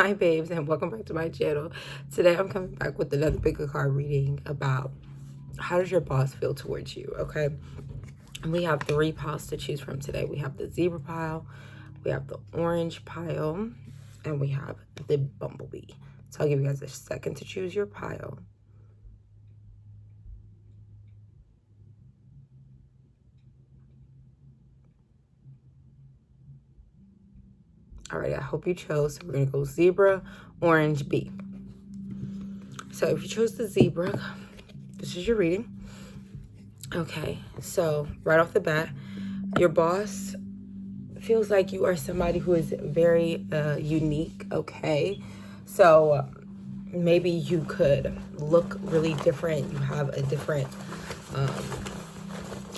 Hi babes, and welcome back to my channel. Today I'm coming back with another bigger card reading about how does your boss feel towards you, okay? And we have 3 piles to choose from today. We have the zebra pile, we have the orange pile, and we have the bumblebee. So I'll give you guys a second to choose your pile. All right, I hope you chose. So we're gonna go zebra, orange, bee. So if you chose the zebra, this is your reading. Okay, so right off the bat, your boss feels like you are somebody who is very unique, okay? So maybe you could look really different. You have a different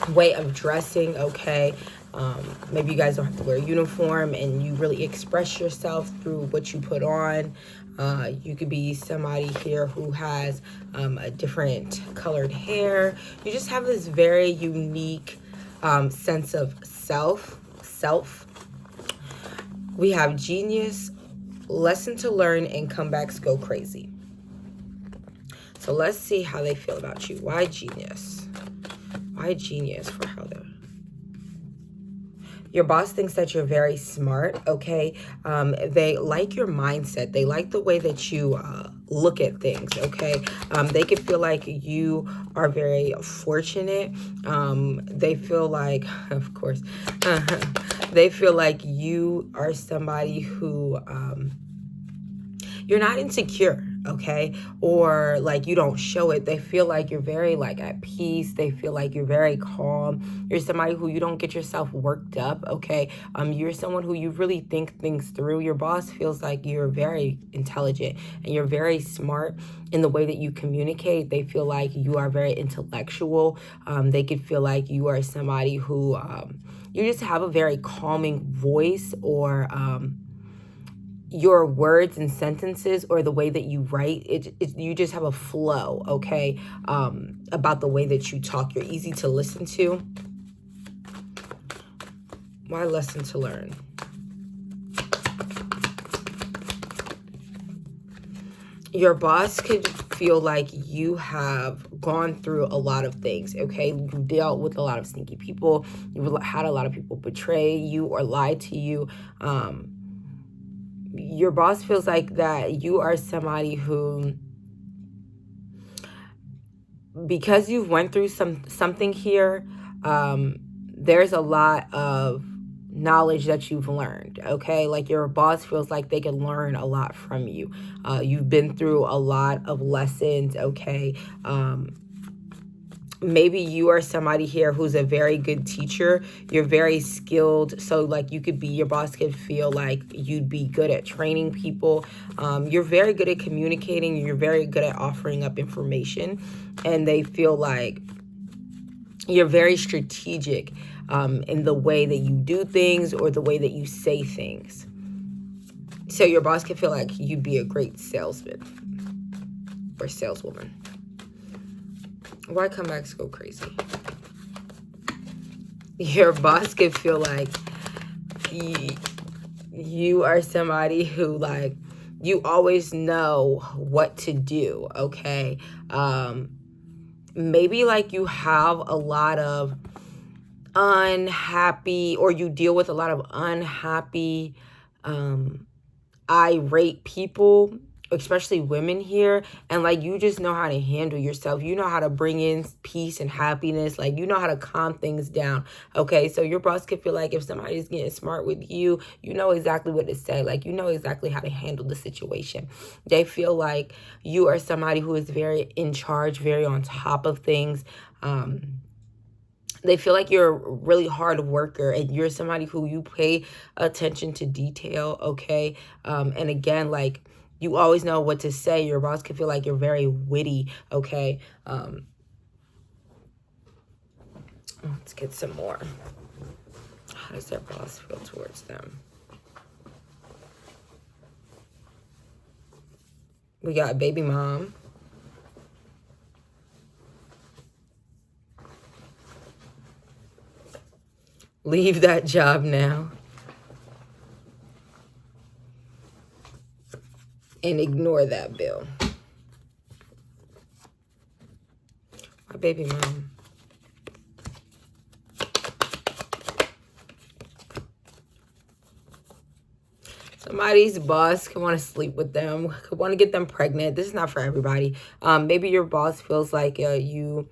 way of dressing, okay? Maybe you guys don't have to wear a uniform and you really express yourself through what you put on. You could be somebody here who has a different colored hair. You just have this very unique sense of self. We have genius, lesson to learn, and comebacks go crazy. So let's see how they feel about you. Why genius? Why genius for how they're... Your boss thinks that you're very smart, okay? They like your mindset. They like the way that you look at things, okay? They can feel like you are very fortunate. They feel like, of course, they feel like you are somebody who... you're not insecure, okay? Or like you don't show it. They feel like you're very like at peace. They feel like you're very calm. You're somebody who you don't get yourself worked up, okay? You're someone who you really think things through. Your boss feels like you're very intelligent and you're very smart in the way that you communicate. They feel like you are very intellectual. They could feel like you are somebody who you just have a very calming voice, or your words and sentences, or the way that you write, you just have a flow, okay? About the way that you talk. You're easy to listen to. Why lesson to learn? Your boss could feel like you have gone through a lot of things, okay? You've dealt with a lot of sneaky people. You've had a lot of people betray you or lie to you. Your boss feels like that you are somebody who, because you've went through something here, there's a lot of knowledge that you've learned, okay? Like your boss feels like they can learn a lot from you. You've been through a lot of lessons, okay? Maybe you are somebody here who's a very good teacher. You're very skilled. So like you could be, your boss could feel like you'd be good at training people. You're very good at communicating. You're very good at offering up information. And they feel like you're very strategic in the way that you do things or the way that you say things. So your boss could feel like you'd be a great salesman or saleswoman. Why comebacks go crazy? Your boss could feel like you are somebody who, like, you always know what to do, okay? Maybe like you have a lot of unhappy, or you deal with a lot of unhappy, irate people, especially women here, and like you just know how to handle yourself. You know how to bring in peace and happiness. Like you know how to calm things down, okay? So your boss could feel like if somebody's getting smart with you, you know exactly what to say. Like you know exactly how to handle the situation. They feel like you are somebody who is very in charge, very on top of things. They feel like you're a really hard worker and you're somebody who you pay attention to detail, okay? And again, like, you always know what to say. Your boss can feel like you're very witty, okay? Let's get some more. How does their boss feel towards them? We got baby mom. Leave that job now. and ignore that bill. My baby mom. Somebody's boss could want to sleep with them, could want to get them pregnant. This is not for everybody. Maybe your boss feels like you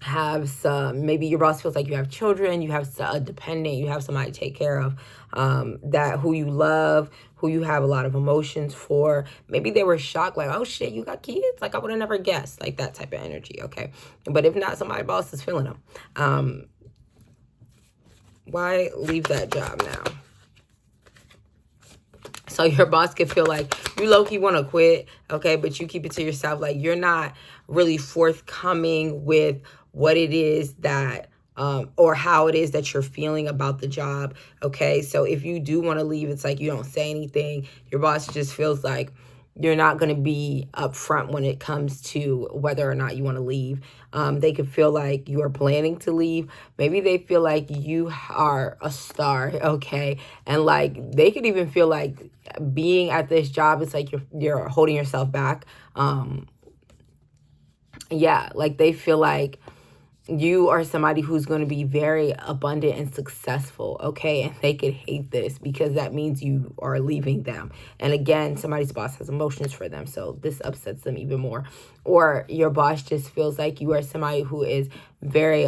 have some, maybe your boss feels like you have children, you have a dependent, you have somebody to take care of, that who you love, who you have a lot of emotions for. Maybe they were shocked, like, oh shit, you got kids? Like, I would have never guessed, like that type of energy, okay? But if not, somebody's boss is feeling them. Why leave that job now? So your boss could feel like you low-key want to quit, okay? But you keep it to yourself. Like, you're not really forthcoming with what it is that, or how it is that you're feeling about the job, okay? So if you do want to leave, it's like you don't say anything. Your boss just feels like you're not going to be upfront when it comes to whether or not you want to leave. They could feel like you are planning to leave. Maybe they feel like you are a star, okay? And like they could even feel like being at this job is like you're holding yourself back. Yeah, like they feel like you are somebody who's going to be very abundant and successful, okay? And they could hate this because that means you are leaving them. And again, somebody's boss has emotions for them, so this upsets them even more. Or your boss just feels like you are somebody who is very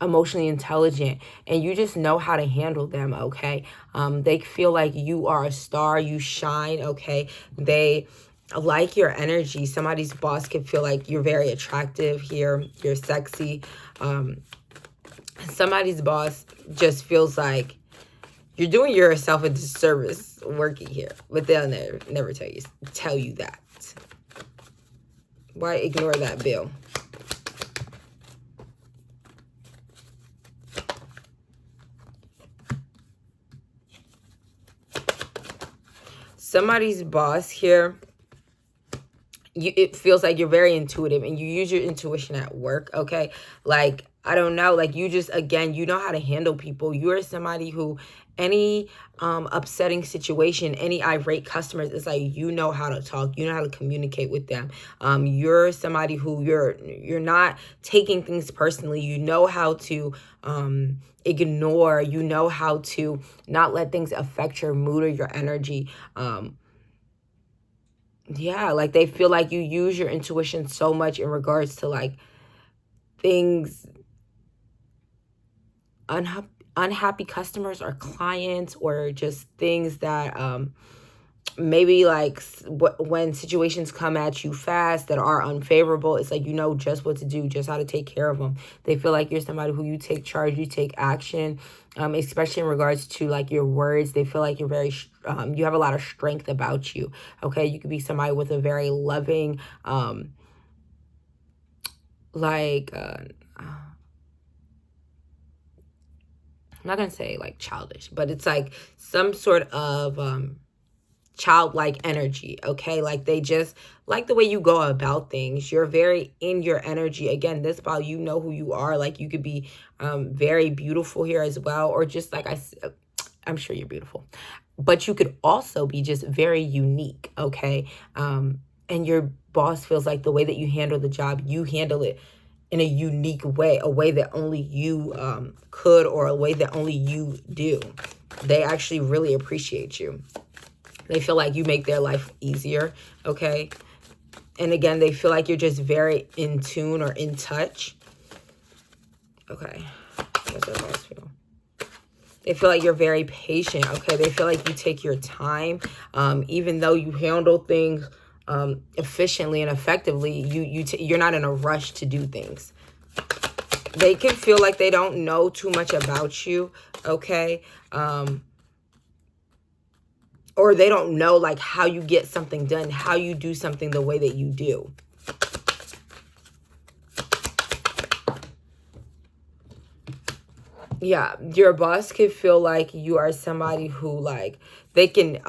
emotionally intelligent and you just know how to handle them, okay? They feel like you are a star, you shine, okay? They like your energy. Somebody's boss could feel like you're very attractive here, you're sexy. Somebody's boss just feels like you're doing yourself a disservice working here, but they'll never tell you that. Why ignore that bill? Somebody's boss here, it feels like you're very intuitive and you use your intuition at work, okay? Like, I don't know, like you just, again, you know how to handle people. You're somebody who any upsetting situation, any irate customers, it's like you know how to talk, you know how to communicate with them. You're somebody who you're not taking things personally. You know how to ignore, you know how to not let things affect your mood or your energy. Yeah, like they feel like you use your intuition so much in regards to like things, unhappy customers or clients, or just things that maybe like when situations come at you fast that are unfavorable, it's like you know just what to do, just how to take care of them. They feel like you're somebody who you take charge, you take action, especially in regards to like your words. They feel like you're very you have a lot of strength about you, okay? You could be somebody with a very loving like I'm not gonna say like childish, but it's like some sort of childlike energy, okay? Like they just like the way you go about things. You're very in your energy. Again, this about you know who you are. Like you could be very beautiful here as well, or just like I'm sure you're beautiful, but you could also be just very unique, okay? And your boss feels like the way that you handle the job, you handle it in a unique way, a way that only you could, or a way that only you do. They actually really appreciate you. They feel like you make their life easier, okay? And again, they feel like you're just very in tune or in touch. Okay, what's their boss feel? They feel like you're very patient, okay? They feel like you take your time. Even though you handle things efficiently and effectively, you're not in a rush to do things. They can feel like they don't know too much about you, okay? Or they don't know like how you get something done, how you do something the way that you do. Yeah, your boss could feel like you are somebody who like they can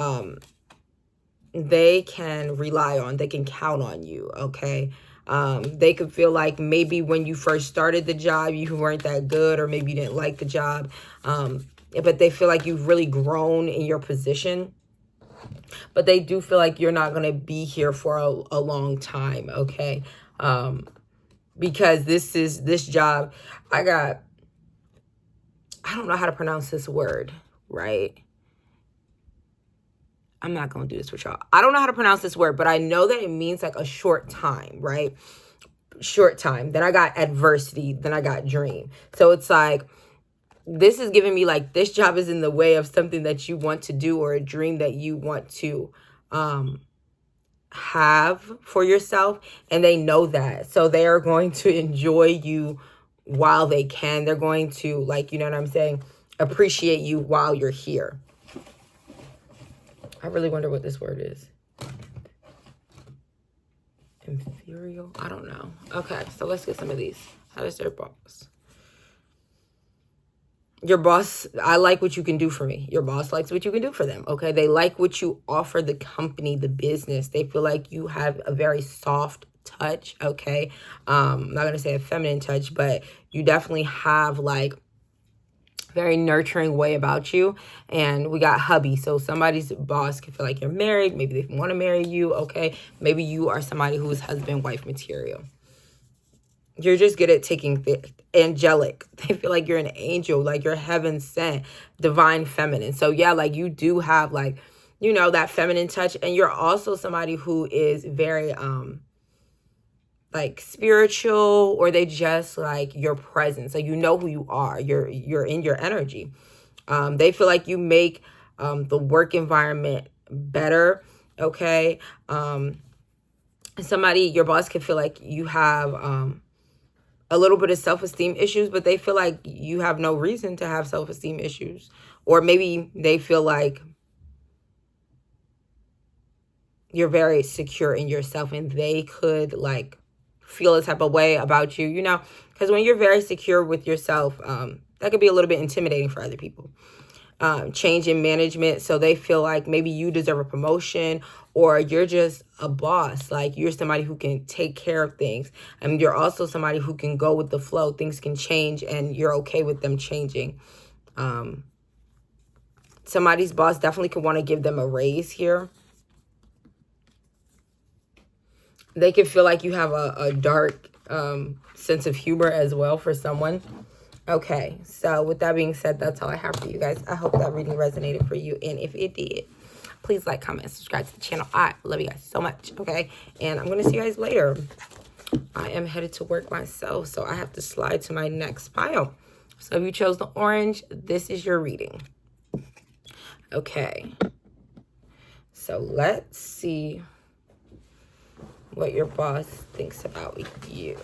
rely on, they can count on you, okay? They could feel like maybe when you first started the job, you weren't that good, or maybe you didn't like the job. But they feel like you've really grown in your position. But they do feel like you're not going to be here for a long time, okay? Because this job, I don't know how to pronounce this word, right? I'm not going to do this with y'all. I don't know how to pronounce this word, but I know that it means like a short time, right? Short time. Then I got adversity. Then I got dream. So it's like, this is giving me like, this job is in the way of something that you want to do or a dream that you want to have for yourself. And they know that. So they are going to enjoy you while they can. They're going to, like, you know what I'm saying? Appreciate you while you're here. I really wonder what this word is. Inferior? I don't know. Okay, so let's get some of these. How does their boss? Your boss, I like what you can do for me. Your boss likes what you can do for them, okay? They like what you offer the company, the business. They feel like you have a very soft touch, okay? I'm not going to say a feminine touch, but you definitely have like very nurturing way about you. And we got hubby. So somebody's boss can feel like you're married. Maybe they want to marry you, okay? Maybe you are somebody who is husband-wife material. You're just good at taking angelic. They feel like you're an angel, like you're heaven sent, divine feminine. So yeah, like you do have like, you know, that feminine touch. And you're also somebody who is very like spiritual, or they just like your presence. So you know who you are. You're in your energy. They feel like you make the work environment better. Okay. Somebody, your boss could feel like you have a little bit of self-esteem issues, but they feel like you have no reason to have self-esteem issues. Or maybe they feel like you're very secure in yourself and they could like feel a type of way about you, you know, because when you're very secure with yourself, that could be a little bit intimidating for other people. Change in management. So they feel like maybe you deserve a promotion, or you're just a boss. Like you're somebody who can take care of things. And you're also somebody who can go with the flow. Things can change and you're okay with them changing. Somebody's boss definitely could want to give them a raise here. They can feel like you have a dark sense of humor as well for someone. Okay, so with that being said, that's all I have for you guys. I hope that reading resonated for you. And if it did, please like, comment, and subscribe to the channel. I love you guys so much, okay? And I'm going to see you guys later. I am headed to work myself, so I have to slide to my next pile. So if you chose the orange, this is your reading. Okay. So let's see what your boss thinks about you.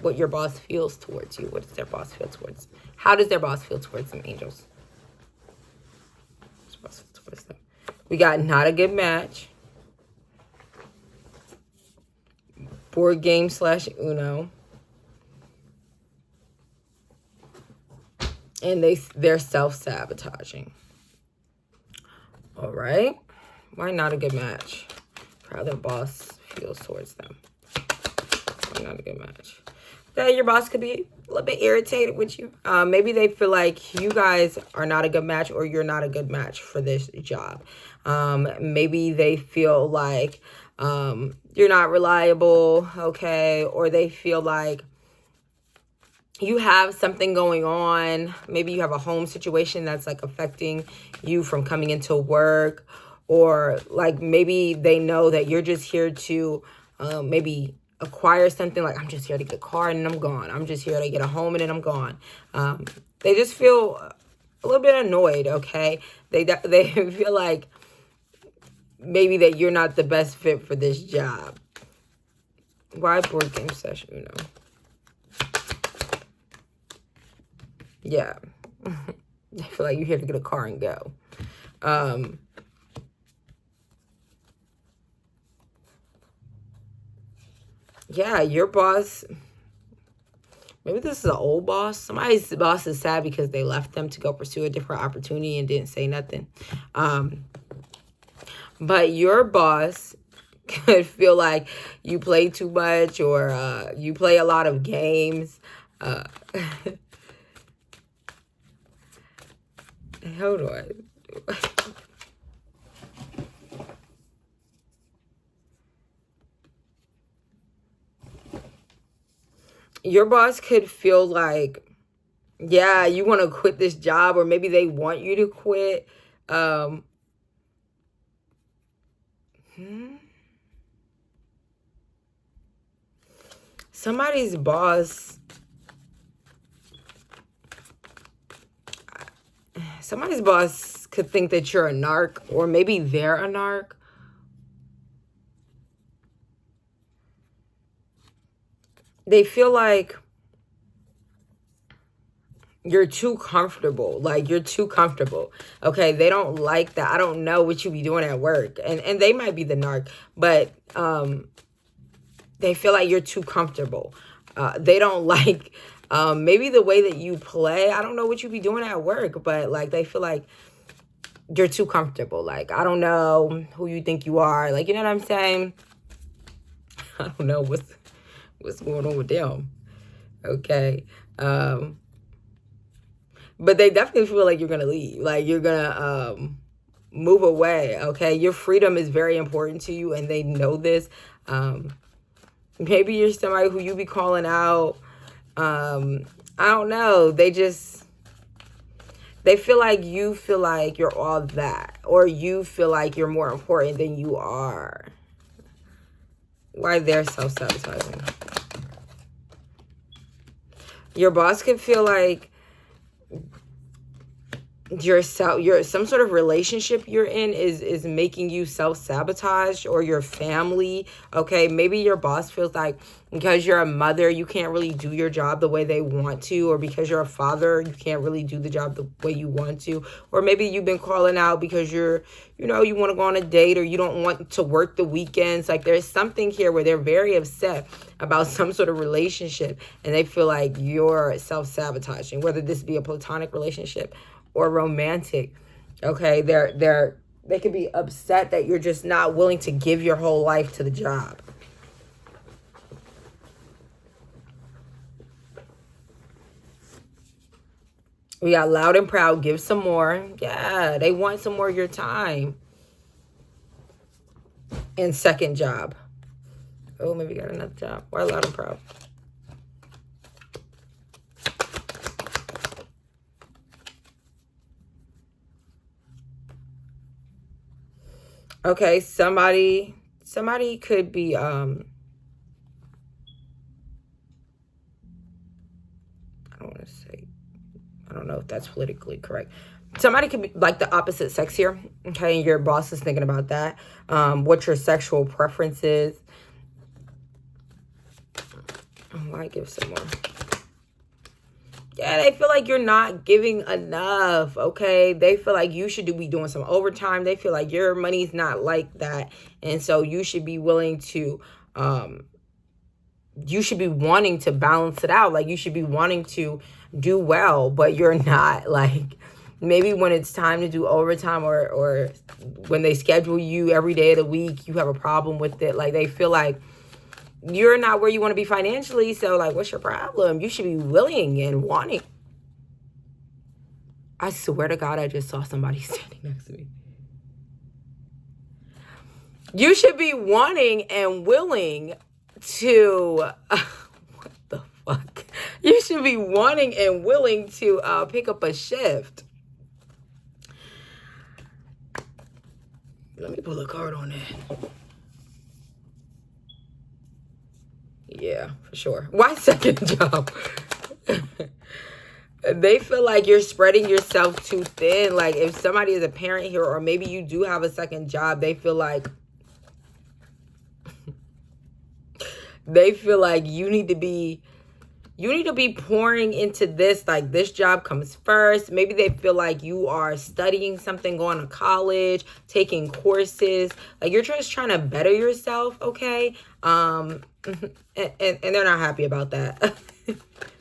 What your boss feels towards you. What does their boss feel towards? How does their boss feel towards them, angels? Boss feel towards them? We got not a good match. Board game / Uno. And they're self-sabotaging. All right. Why not a good match? For how their boss feels towards them. Not a good match. Okay, your boss could be a little bit irritated with you. Maybe they feel like you guys are not a good match, or you're not a good match for this job. Maybe they feel like you're not reliable, okay? Or they feel like you have something going on. Maybe you have a home situation that's like affecting you from coming into work. Or like maybe they know that you're just here to maybe acquire something. Like, I'm just here to get a car and then I'm gone. I'm just here to get a home and then I'm gone. They just feel a little bit annoyed, okay? They feel like maybe that you're not the best fit for this job. Why board game session, you know? Yeah. I feel like you're here to get a car and go. Yeah, your boss, maybe this is an old boss. Somebody's boss is sad because they left them to go pursue a different opportunity and didn't say nothing. But your boss could feel like you play too much, or you play a lot of games. Hold on. Your boss could feel like, yeah, you want to quit this job, or maybe they want you to quit. Somebody's boss, could think that you're a narc, or maybe they're a narc. They feel like you're too comfortable. Like, you're too comfortable. Okay, they don't like that. I don't know what you be doing at work. And they might be the narc, but they feel like you're too comfortable. They don't like maybe the way that you play. I don't know what you be doing at work, but like, they feel like you're too comfortable. Like, I don't know who you think you are. Like, you know what I'm saying? I don't know what's going on with them. Okay. But they definitely feel like you're gonna leave. Like, you're gonna move away. Okay. Your freedom is very important to you, and they know this. Maybe you're somebody who you be calling out. I don't know. They feel like you feel like you're all that, or you feel like you're more important than you are. Why they're self-sabotaging. Your boss could feel like some sort of relationship you're in is making you self-sabotage, or your family. Okay, maybe your boss feels like because you're a mother, you can't really do your job the way they want to, or because you're a father, you can't really do the job the way you want to, or maybe you've been calling out because you want to go on a date, or you don't want to work the weekends. Like, there's something here where they're very upset about some sort of relationship, and they feel like you're self-sabotaging, whether this be a platonic relationship or romantic. Okay, they could be upset that you're just not willing to give your whole life to the job. We got loud and proud. Give some more. Yeah, they want some more of your time. And second job. Oh, maybe got another job. Why loud and proud? Okay, somebody could be I don't know if that's politically correct. Somebody could be like the opposite sex here. Okay, and your boss is thinking about that. What your sexual preference is. Oh, I give some more. Yeah, they feel like you're not giving enough, okay? They feel like you should be doing some overtime. They feel like your money's not like that. And so you should be willing to, you should be wanting to balance it out. Like, you should be wanting to do well, but you're not. Like, maybe when it's time to do overtime, or when they schedule you every day of the week, you have a problem with it. Like, they feel like you're not where you want to be financially. So, like, what's your problem? You should be willing and wanting. I swear to God, I just saw somebody standing next to me. You should be wanting and willing to... what the fuck? You should be wanting and willing to pick up a shift. Let me pull a card on that. Yeah, for sure. Why second job? They feel like you're spreading yourself too thin. Like, if somebody is a parent here, or maybe you do have a second job, they feel like you need to be pouring into this. Like, this job comes first. Maybe they feel like you are studying something, going to college, taking courses. Like, you're just trying to better yourself, okay? And they're not happy about that.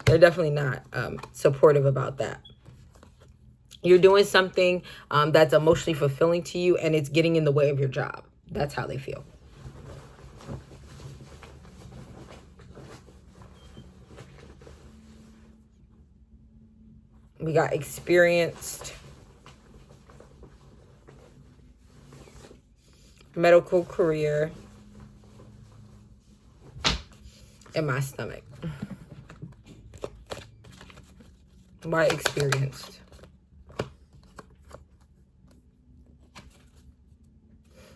They're definitely not supportive about that. You're doing something that's emotionally fulfilling to you, and it's getting in the way of your job. That's how they feel. We got experienced, medical career, and my stomach. Why experienced?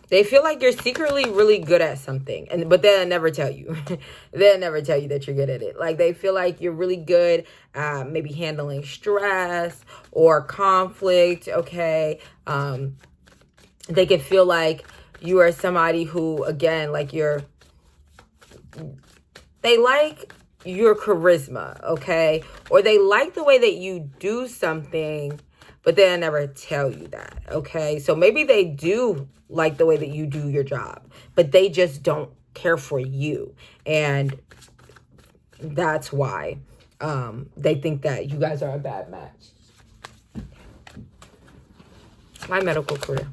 They feel like you're secretly really good at something, but they'll never tell you. They'll never tell you that you're good at it. Like, they feel like you're really good at maybe handling stress or conflict, okay? They can feel like you are somebody who, again, like they like your charisma, okay? Or they like the way that you do something, but they'll never tell you that, okay? So maybe they do like the way that you do your job, but they just don't care for you. And that's why they think that you guys are a bad match. My medical career.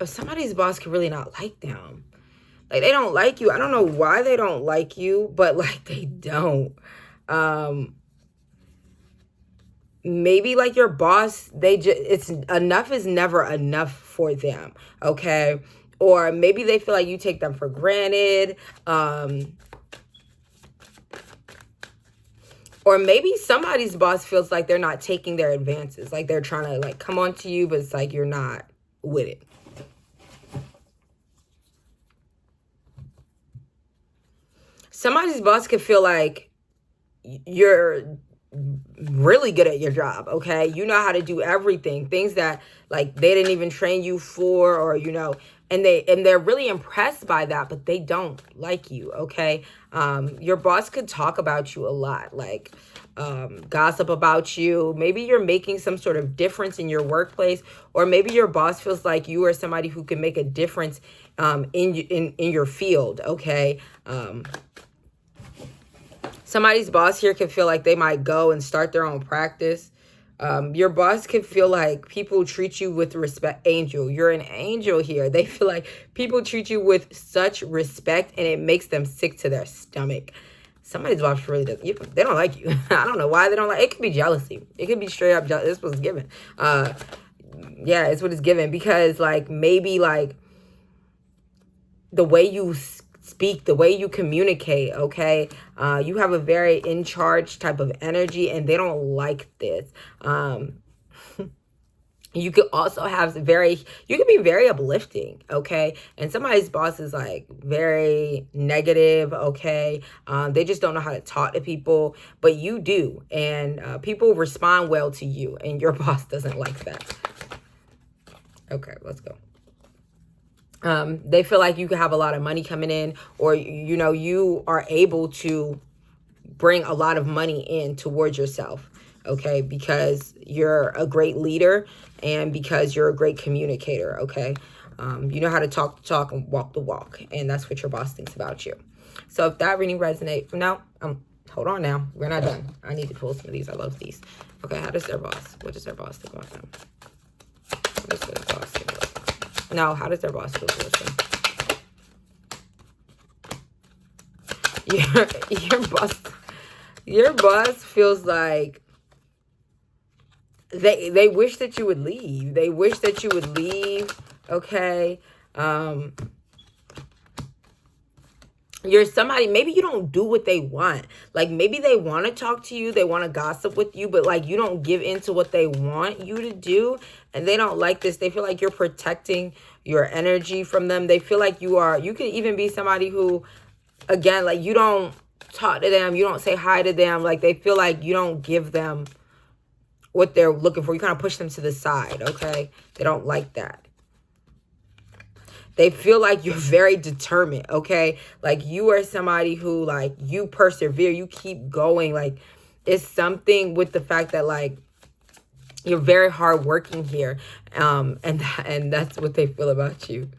Somebody's boss could really not like them. Like, they don't like you. I don't know why they don't like you, but like, they don't. Maybe like your boss, it's enough is never enough for them, okay? Or maybe they feel like you take them for granted. Or maybe somebody's boss feels like they're not taking their advances. Like, they're trying to like come on to you, but it's like you're not with it. Somebody's boss could feel like you're really good at your job, okay? You know how to do everything. Things that like they didn't even train you for, or and they're really impressed by that, but they don't like you, okay? Your boss could talk about you a lot, like gossip about you. Maybe you're making some sort of difference in your workplace, or maybe your boss feels like you are somebody who can make a difference in your field, okay? Somebody's boss here could feel like they might go and start their own practice. Your boss could feel like people treat you with respect. Angel, you're an angel here. They feel like people treat you with such respect, and it makes them sick to their stomach. Somebody's boss really does. They don't like you. I don't know why they don't like. It could be jealousy. It could be straight up jealousy. This was given. Yeah, it's what it's given, because like maybe like the way you speak, the way you communicate, okay? You have a very in charge type of energy, and they don't like this. You could also have you could be very uplifting, okay? And somebody's boss is like very negative, okay? They just don't know how to talk to people, but you do. And people respond well to you, and your boss doesn't like that. Okay, let's go. They feel like you could have a lot of money coming in, or, you are able to bring a lot of money in towards yourself, okay? Because you're a great leader, and because you're a great communicator, okay? You know how to talk the talk and walk the walk, and that's what your boss thinks about you. So if that reading resonates, hold on now. We're not done. I need to pull some of these. I love these. Okay, how does their boss? What does their boss think about them? What does their boss think about them? No, how does their boss feel towards them? Your boss feels like they wish that you would leave. They wish that you would leave, okay? You're somebody, maybe you don't do what they want. Like, maybe they want to talk to you, they want to gossip with you, but like you don't give in to what they want you to do, and they don't like this. They feel like you're protecting your energy from them. They feel like you could even be somebody who, again, like you don't talk to them, you don't say hi to them. Like, they feel like you don't give them what they're looking for. You kind of push them to the side, okay? They don't like that. They feel like you're very determined, okay? Like, you are somebody who, like, you persevere, you keep going. Like, it's something with the fact that, like, you're very hardworking here, and that's what they feel about you,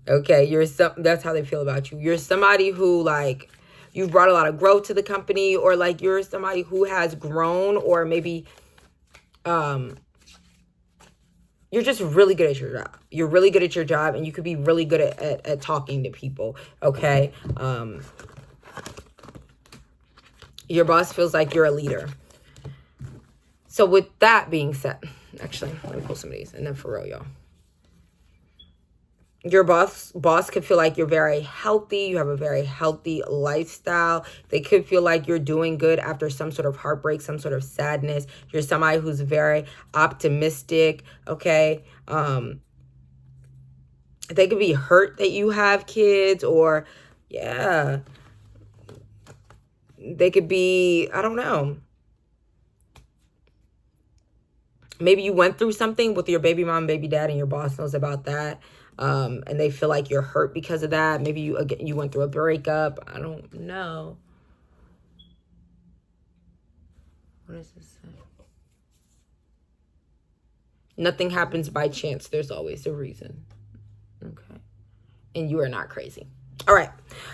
okay? That's how they feel about you. You're somebody who, like, you've brought a lot of growth to the company, or, like, you're somebody who has grown, or maybe, you're just really good at your job. You're really good at your job, and you could be really good at talking to people, okay? Your boss feels like you're a leader. So with that being said, actually, let me pull some of these, and then for real, y'all. Your boss could feel like you're very healthy. You have a very healthy lifestyle. They could feel like you're doing good after some sort of heartbreak, some sort of sadness. You're somebody who's very optimistic, okay? They could be hurt that you have kids, or, yeah, they could be, I don't know. Maybe you went through something with your baby mom, baby dad, and your boss knows about that. And they feel like you're hurt because of that. Maybe you went through a breakup. I don't know. What does this say? Nothing happens by chance. There's always a reason. Okay. And you are not crazy. All right.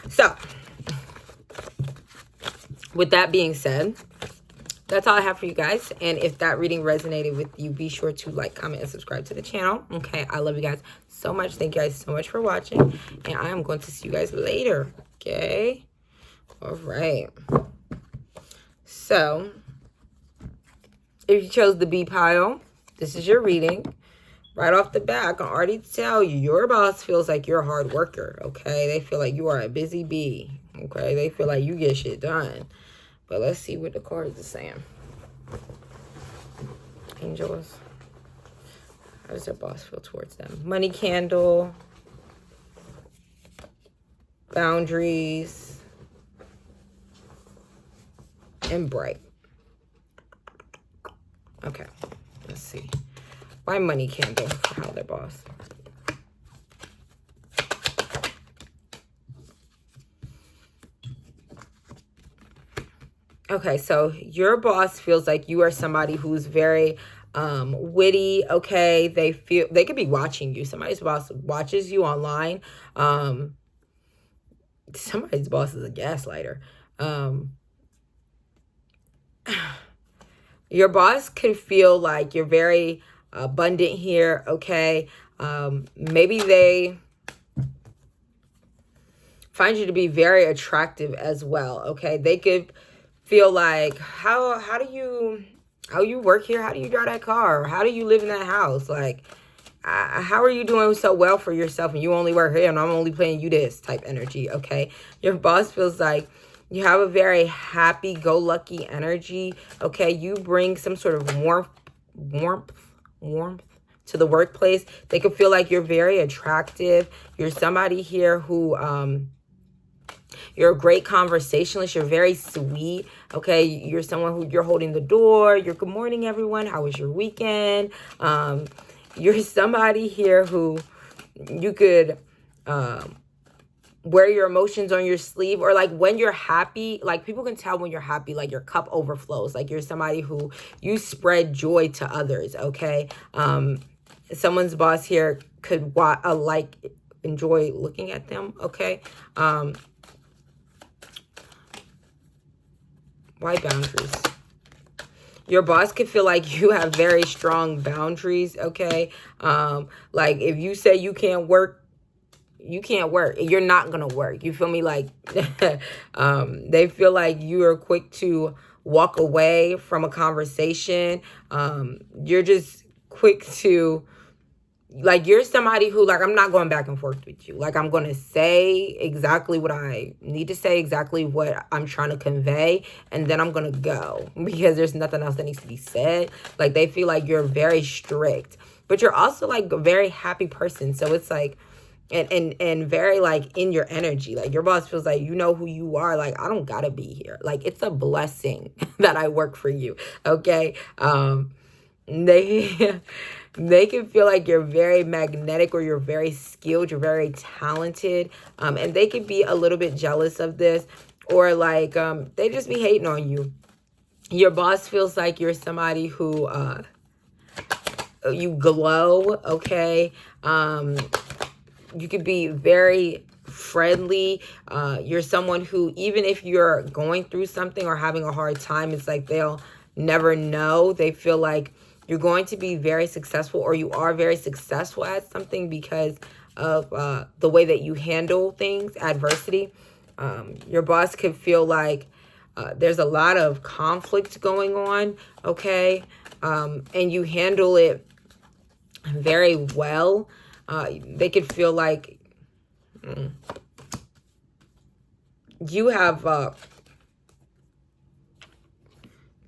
So, with that being said, that's all I have for you guys. And if that reading resonated with you, be sure to like, comment, and subscribe to the channel. Okay, I love you guys so much. Thank you guys so much for watching. And I am going to see you guys later. Okay? All right. So, if you chose the B pile, this is your reading. Right off the bat, I can already tell you, your boss feels like you're a hard worker. Okay? They feel like you are a busy bee. Okay? They feel like you get shit done. But let's see what the cards are saying. Angels. How does their boss feel towards them? Money candle. Boundaries. And bright. Okay. Let's see. Why money candle for how their boss? Okay, so your boss feels like you are somebody who's very witty, okay? They could be watching you. Somebody's boss watches you online. Somebody's boss is a gaslighter. Your boss could feel like you're very abundant here, okay? Maybe they find you to be very attractive as well, okay? They could feel like, how do you work here? How do you drive that car? How do you live in that house? Like, how are you doing so well for yourself and you only work here and I'm only paying you this type energy, okay? Your boss feels like you have a very happy-go-lucky energy, okay? You bring some sort of warmth to the workplace. They could feel like you're very attractive. You're somebody here who, you're a great conversationalist. You're very sweet. Okay. You're someone who you're holding the door. You're good morning, everyone. How was your weekend? You're somebody here who you could wear your emotions on your sleeve, or like when you're happy, like people can tell when you're happy, like your cup overflows. Like you're somebody who you spread joy to others. Okay. Someone's boss here could enjoy looking at them. Okay. Why boundaries? Your boss could feel like you have very strong boundaries, okay? Like if you say you can't work, you can't work. You're not going to work. You feel me? Like they feel like you are quick to walk away from a conversation. You're just quick to... Like, you're somebody who, like, I'm not going back and forth with you. Like, I'm going to say exactly what I need to say, exactly what I'm trying to convey, and then I'm going to go because there's nothing else that needs to be said. Like, they feel like you're very strict, but you're also, like, a very happy person. So it's, like, and very, like, in your energy. Like, your boss feels like you know who you are. Like, I don't got to be here. Like, it's a blessing that I work for you, okay? They can feel like you're very magnetic, or you're very skilled, you're very talented, and they can be a little bit jealous of this, or like they just be hating on you. Your boss feels like you're somebody who you glow, okay? You could be very friendly. You're someone who, even if you're going through something or having a hard time, it's like they'll never know. They feel like you're going to be very successful, or you are very successful at something because of the way that you handle things, adversity. Your boss could feel like there's a lot of conflict going on, okay? And you handle it very well. They could feel like you have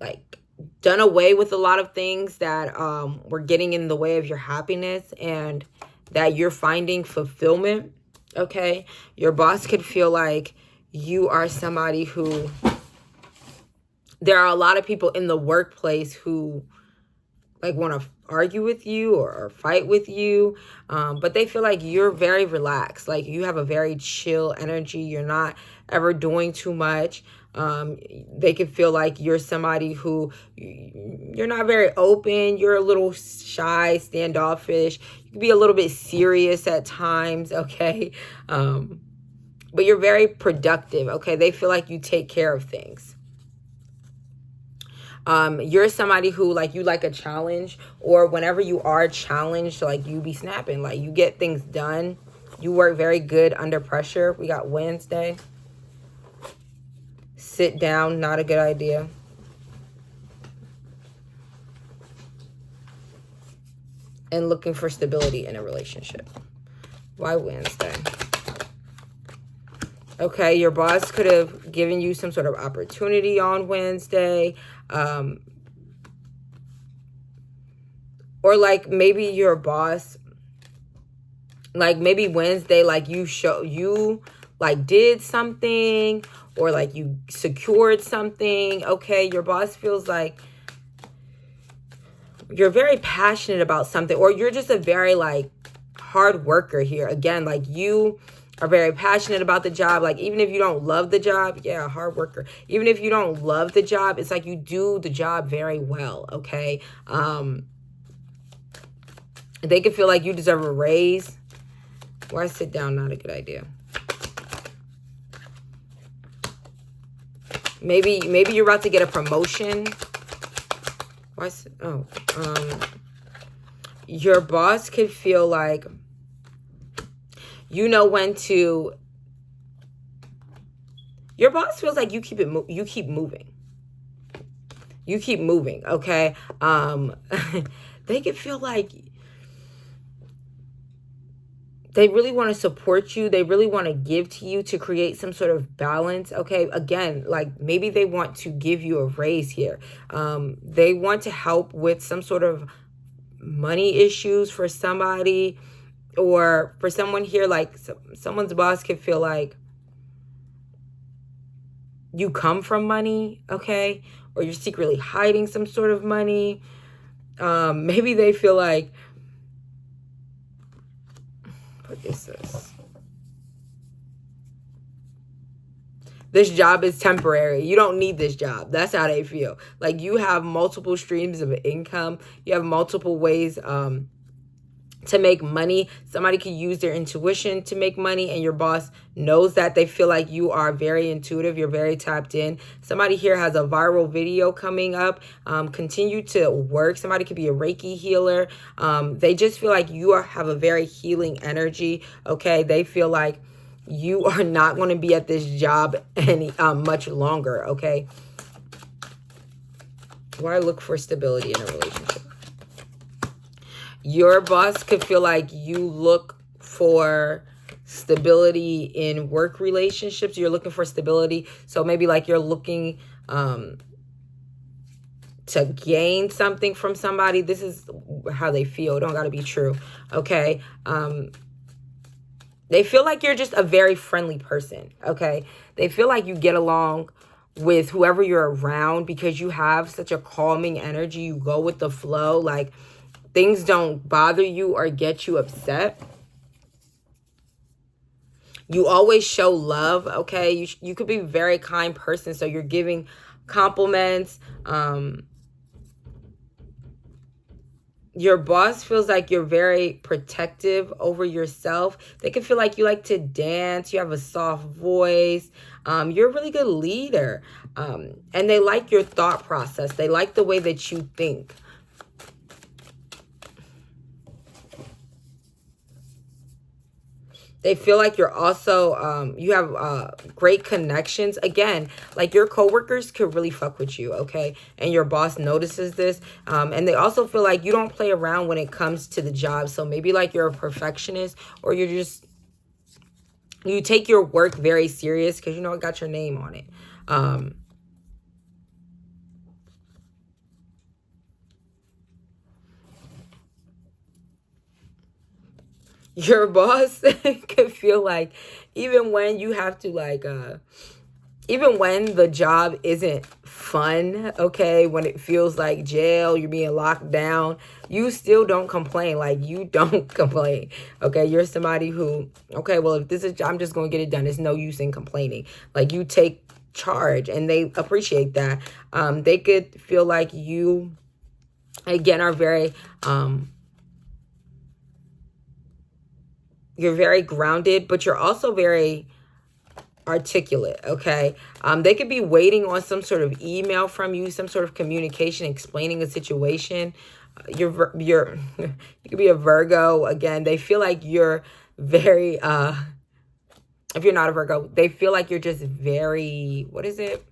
like done away with a lot of things that were getting in the way of your happiness, and that you're finding fulfillment. Okay, your boss could feel like you are somebody who, there are a lot of people in the workplace who like want to argue with you or fight with you, but they feel like you're very relaxed, like you have a very chill energy, you're not ever doing too much. They could feel like you're somebody who, you're not very open, you're a little shy, standoffish, you can be a little bit serious at times. Okay, but you're very productive. Okay, they feel like you take care of things. You're somebody who, like, you like a challenge, or whenever you are challenged, like, you be snapping, like, you get things done. You work very good under pressure. We got Wednesday. Sit down, not a good idea. And looking for stability in a relationship. Why Wednesday? Okay, your boss could have given you some sort of opportunity on Wednesday. Or like maybe your boss, like maybe Wednesday, like you like did something, or like you secured something. Okay, your boss feels like you're very passionate about something, or you're just a very like hard worker here. Again, like you are very passionate about the job. Like even if you don't love the job, yeah, hard worker. Even if you don't love the job, it's like you do the job very well. Okay. They could feel like you deserve a raise. Why sit down? Not a good idea. Maybe you're about to get a promotion. Why? Your boss could feel like you know when to. Your boss feels like you keep moving. You keep moving. Okay. They could feel like they really want to support you. They really want to give to you to create some sort of balance. Okay. Again, like maybe they want to give you a raise here. They want to help with some sort of money issues for somebody, or for someone here, like someone's boss could feel like you come from money. Okay. Or you're secretly hiding some sort of money. Maybe they feel like, what is this? This job is temporary. You don't need this job. That's how they feel. Like you have multiple streams of income. You have multiple ways to make money. Somebody could use their intuition to make money, and your boss knows that. They feel like you are very intuitive. You're very tapped in. Somebody here has a viral video coming up. Continue to work. Somebody could be a Reiki healer. They just feel like you have a very healing energy. Okay. They feel like you are not going to be at this job any much longer. Okay. Why look for stability in a relationship? Your boss could feel like you look for stability in work relationships. You're looking for stability. So maybe like you're looking to gain something from somebody. This is how they feel. It don't got to be true. Okay. They feel like you're just a very friendly person. Okay. They feel like you get along with whoever you're around because you have such a calming energy. You go with the flow. Like, things don't bother you or get you upset. You always show love, okay? You could be a very kind person, so you're giving compliments. Your boss feels like you're very protective over yourself. They can feel like you like to dance. You have a soft voice. You're a really good leader. And they like your thought process. They like the way that you think. They feel like you're also, you have great connections. Again, like your coworkers could really fuck with you, okay? And your boss notices this. And they also feel like you don't play around when it comes to the job. So maybe like you're a perfectionist, or you're just, you take your work very serious because, you know, it got your name on it. Your boss could feel like even when you have to like even when the job isn't fun, okay, when it feels like jail, you're being locked down, you still don't complain. Like, you don't complain, okay? You're somebody who, okay, well, if this is, I'm just going to get it done. There's no use in complaining. Like, you take charge, and they appreciate that. They could feel like you, again, are very, you're very grounded, but you're also very articulate, okay? They could be waiting on some sort of email from you, some sort of communication explaining a situation. You're you could be a Virgo. Again, they feel like you're very if you're not a Virgo, they feel like you're just very, what is it,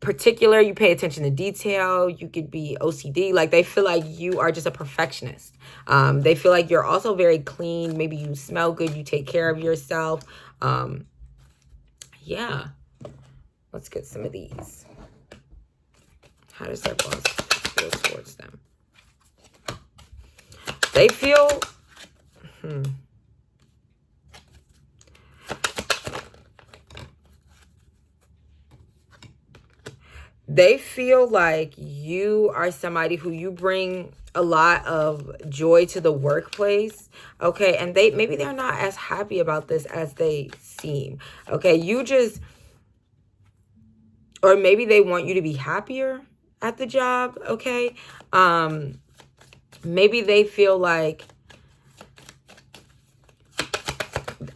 particular. You pay attention to detail. You could be OCD. Like, they feel like you are just a perfectionist. They feel like you're also very clean. Maybe you smell good. You take care of yourself. Yeah. Let's get some of these. How does their boss feel towards them? They feel... They feel like you are somebody who, you bring a lot of joy to the workplace, okay? And maybe they're not as happy about this as they seem, okay? You just, or maybe they want you to be happier at the job, okay? Maybe they feel like,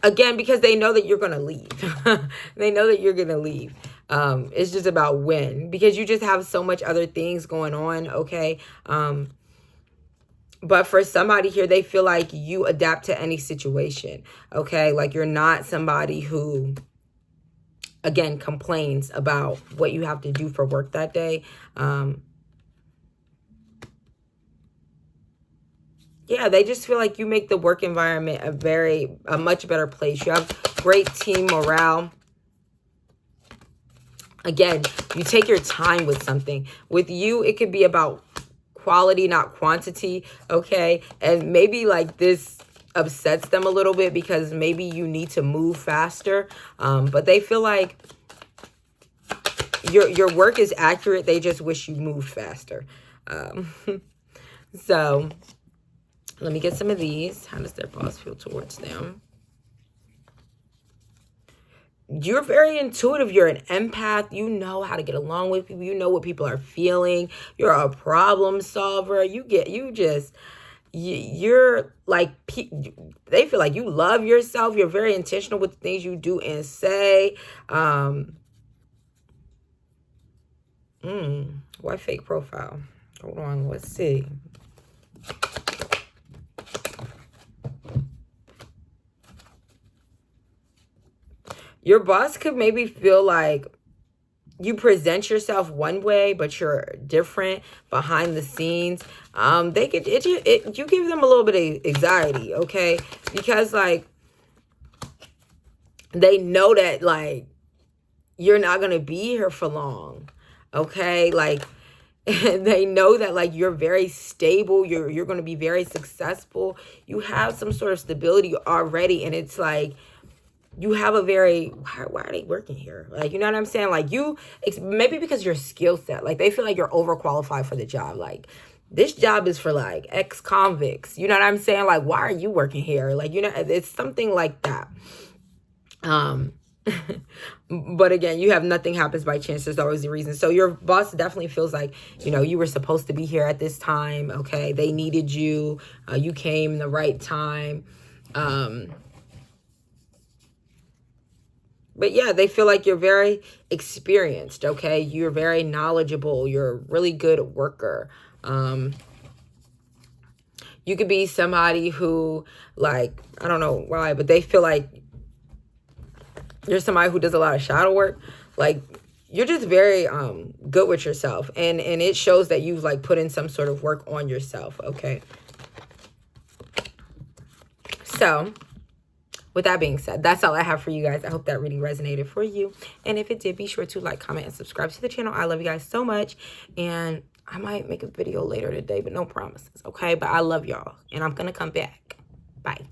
again, because they know that you're going to leave. They know that you're going to leave. It's just about when, because you just have so much other things going on, okay? But for somebody here, they feel like you adapt to any situation, okay? Like, you're not somebody who, again, complains about what you have to do for work that day. Yeah, they just feel like you make the work environment a much better place. You have great team morale. Again, you take your time with something. With you, it could be about quality, not quantity, okay? And maybe like this upsets them a little bit because maybe you need to move faster. But they feel like your work is accurate. They just wish you moved faster. So let me get some of these. How does their boss feel towards them? You're very intuitive. You're an empath. You know how to get along with people. You know what people are feeling. You're a problem solver. You're like, they feel like you love yourself. You're very intentional with the things you do and say. Why fake profile? Hold on, let's see. Your boss could maybe feel like you present yourself one way, but you're different behind the scenes. They could, you give them a little bit of anxiety, okay? Because like, they know that like, you're not going to be here for long, okay? Like, they know that like, you're very stable. You're going to be very successful. You have some sort of stability already. And it's like, you have a very, why are they working here? Like, you know what I'm saying? Like, maybe because your skill set, like, they feel like you're overqualified for the job. Like, this job is for, like, ex-convicts. You know what I'm saying? Like, why are you working here? Like, you know, it's something like that. But again, you have nothing happens by chance. There's always a reason. So your boss definitely feels like, you know, you were supposed to be here at this time. Okay. They needed you. You came in the right time. But yeah, they feel like you're very experienced, okay? You're very knowledgeable. You're a really good worker. You could be somebody who, like, I don't know why, but they feel like you're somebody who does a lot of shadow work. Like, you're just very good with yourself. And it shows that you've, like, put in some sort of work on yourself, okay? So, with that being said, that's all I have for you guys. I hope that reading resonated for you. And if it did, be sure to like, comment, and subscribe to the channel. I love you guys so much. And I might make a video later today, but no promises, okay? But I love y'all. And I'm going to come back. Bye.